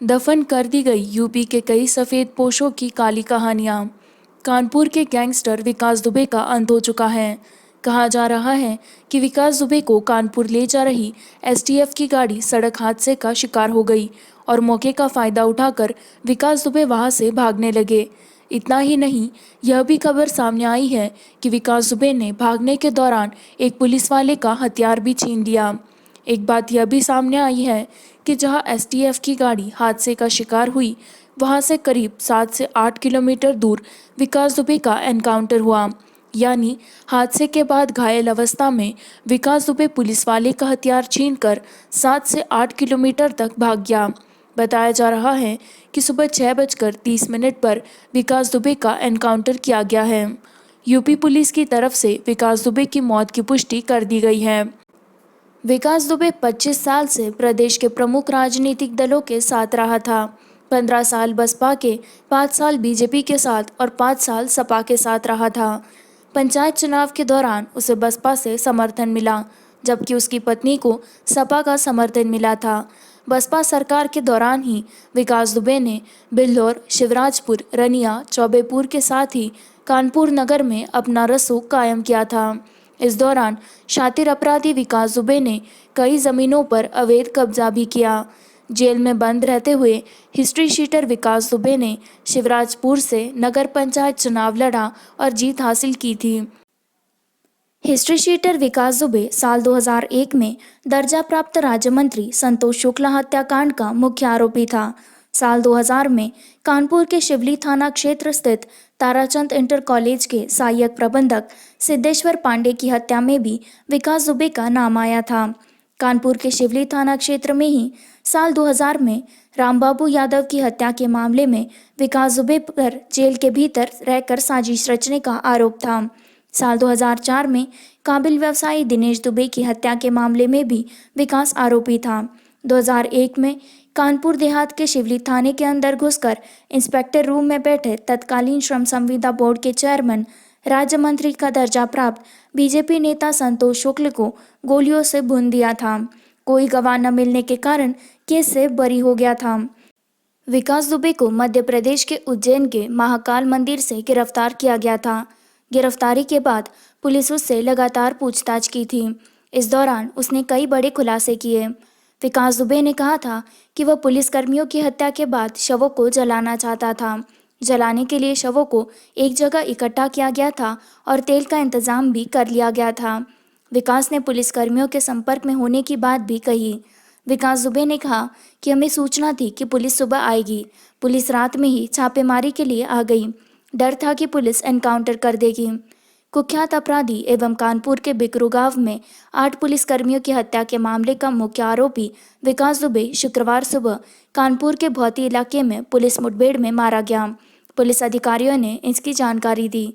दफन कर दी गई यूपी के कई सफेद पोशों की काली कहानियां। कानपुर के गैंगस्टर विकास दुबे का अंत हो चुका है। कहा जा रहा है कि विकास दुबे को कानपुर ले जा रही एसटीएफ की गाड़ी सड़क हादसे का शिकार हो गई और मौके का फायदा उठाकर विकास दुबे वहां से भागने लगे। इतना ही नहीं, यह भी खबर सामने आई है कि विकास दुबे ने भागने के दौरान एक पुलिस वाले का हथियार भी छीन लिया। एक बात यह भी सामने आई है कि जहां एसटीएफ की गाड़ी हादसे का शिकार हुई, वहां से करीब 7 से 8 किलोमीटर दूर विकास दुबे का एनकाउंटर हुआ। यानी हादसे के बाद घायल अवस्था में विकास दुबे पुलिस वाले का हथियार छीनकर 7 से 8 किलोमीटर तक भाग गया। बताया जा रहा है कि सुबह 6:30 पर विकास दुबे का एनकाउंटर किया गया है। यूपी पुलिस की तरफ से विकास दुबे की मौत की पुष्टि कर दी गई है। विकास दुबे 25 साल से प्रदेश के प्रमुख राजनीतिक दलों के साथ रहा था। 15 साल बसपा के, 5 साल बीजेपी के साथ और 5 साल सपा के साथ रहा था। पंचायत चुनाव के दौरान उसे बसपा से समर्थन मिला, जबकि उसकी पत्नी को सपा का समर्थन मिला था। बसपा सरकार के दौरान ही विकास दुबे ने बिल्हौर, शिवराजपुर, रनिया, चौबेपुर के साथ ही कानपुर नगर में अपना रसूख कायम किया था। इस दौरान शातिर अपराधी विकास दुबे ने कई जमीनों पर अवैध कब्जा भी किया। जेल में बंद रहते हुए हिस्ट्री शीटर विकास दुबे ने शिवराजपुर से नगर पंचायत चुनाव लड़ा और जीत हासिल की थी। हिस्ट्री शीटर विकास दुबे साल 2001 में दर्जा प्राप्त राज्य मंत्री संतोष शुक्ला हत्याकांड का मुख्य आरोपी था। साल 2000 में कानपुर के शिवली थाना क्षेत्र स्थित ताराचंद इंटर कॉलेज के सहायक प्रबंधक सिद्धेश्वर पांडे की हत्या में भी विकास दुबे का नाम आया था। कानपुर के शिवली थाना क्षेत्र में ही साल 2000 में रामबाबू यादव की हत्या के मामले में विकास दुबे पर जेल के भीतर रहकर साजिश रचने का आरोप था। साल 2004 में काबिल व्यवसायी दिनेश दुबे की हत्या के मामले में भी विकास आरोपी था। 2001 में कानपुर देहात के शिवली थाने के अंदर घुसकर इंस्पेक्टर रूम में बैठे तत्कालीन श्रम संविदा बोर्ड के चेयरमैन, राज्य मंत्री का दर्जा प्राप्त बीजेपी नेता संतोष शुक्ल को गोलियों से भून दिया था। कोई गवाह न मिलने के कारण केस से बरी हो गया था। विकास दुबे को मध्य प्रदेश के उज्जैन के महाकाल मंदिर से गिरफ्तार किया गया था। गिरफ्तारी के बाद पुलिस उससे लगातार पूछताछ की थी। इस दौरान उसने कई बड़े खुलासे किए। विकास दुबे ने कहा था कि वह पुलिसकर्मियों की हत्या के बाद शवों को जलाना चाहता था। जलाने के लिए शवों को एक जगह इकट्ठा किया गया था और तेल का इंतजाम भी कर लिया गया था। विकास ने पुलिसकर्मियों के संपर्क में होने की बात भी कही। विकास दुबे ने कहा कि हमें सूचना थी कि पुलिस सुबह आएगी। पुलिस रात में ही छापेमारी के लिए आ गई। डर था कि पुलिस एनकाउंटर कर देगी। कुख्यात अपराधी एवं कानपुर के बिकरू गांव में 8 पुलिसकर्मियों की हत्या के मामले का मुख्य आरोपी विकास दुबे शुक्रवार सुबह कानपुर के भौती इलाके में पुलिस मुठभेड़ में मारा गया। पुलिस अधिकारियों ने इसकी जानकारी दी।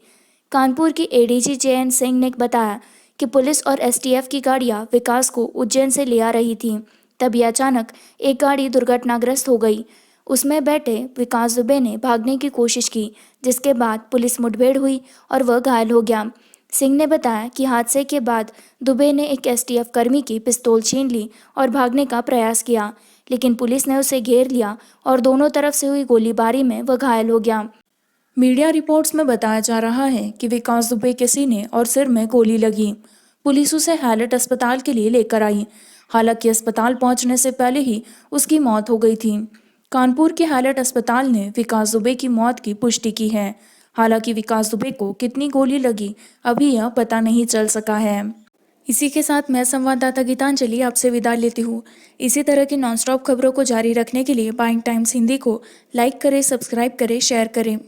कानपुर की एडीजी जयंत सिंह ने बताया कि पुलिस और एसटीएफ की गाड़ियां विकास को उज्जैन से ले आ रही थीं। तभी अचानक एक गाड़ी दुर्घटनाग्रस्त हो गई। उसमें बैठे विकास दुबे ने भागने की कोशिश की, जिसके बाद पुलिस मुठभेड़ हुई और वह घायल हो गया। सिंह ने बताया कि हादसे के बाद दुबे ने एक एसटीएफ कर्मी की पिस्तौल छीन ली और भागने का प्रयास किया, लेकिन पुलिस ने उसे घेर लिया और दोनों तरफ से हुई गोलीबारी में वह घायल हो गया। मीडिया रिपोर्ट्स में बताया जा रहा है कि विकास दुबे के सीने और सिर में गोली लगी। पुलिस उसे हैलट अस्पताल के लिए लेकर आई। हालांकि अस्पताल पहुंचने से पहले ही उसकी मौत हो गई थी। कानपुर के हैलट अस्पताल ने विकास दुबे की मौत की पुष्टि की है। हालांकि विकास दुबे को कितनी गोली लगी अभी यह पता नहीं चल सका है। इसी के साथ मैं संवाददाता गीतांजलि आपसे विदा लेती हूँ। इसी तरह की नॉनस्टॉप खबरों को जारी रखने के लिए बाइंग टाइम्स हिंदी को लाइक करें, सब्सक्राइब करें, शेयर करें।